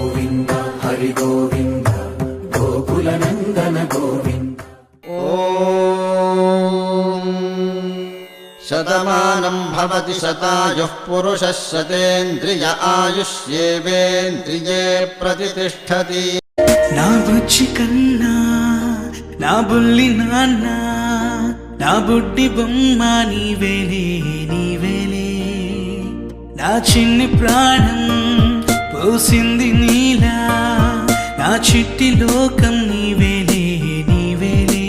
గోవింద హరి గోవింద గోకుల నందన గోవింద. ఓం శతమానం భవతి శతాయుః పురుషः శతేంద్రియ ఆయుష్యేవేంద్రియే ప్రతిష్ఠతి. నా బుజ్జి కన్నా నా బుల్లి నాన్న నా బుడ్డి బొమ్మ నీవేలే నీవేలే. నా చిన్ని ప్రాణం పోసింది నీలా నా చిట్టి లోకం నీవేలే నీవేలే.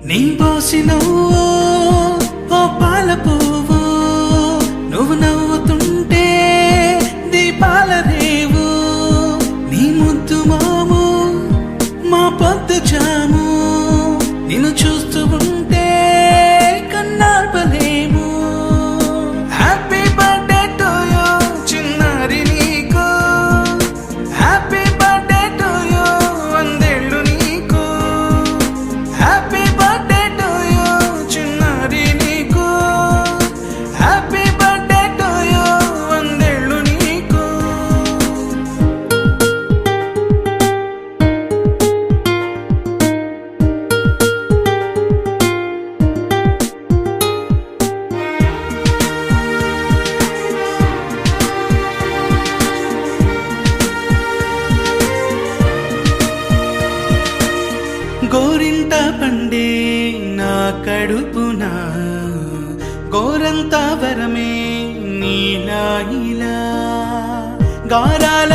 నీ పోసినవో ఓ పాల పువ్వు నువ్వు నవ్వుతుంటే దీపాల రేవు. నీ ముద్దు మాము మా పొద్దు జాము నిన్ను చూస్తూ ఉంటే కన్నార్పలేము. హ్యాపీ బర్త్డే టు యూ చిన్నారి నీకు, హ్యాపీ బర్త్డే టు యూ వందేళ్ళు నీకు, హ్యాపీ బర్త్డే టు యూ చిన్నారి నీకు, హ్యాపీ బర్త్డే టు యూ వందేళ్ళు నీకు. గోరింట పండే నా కడుపున గోరంత వరమే నీలా ఇలా. గారాల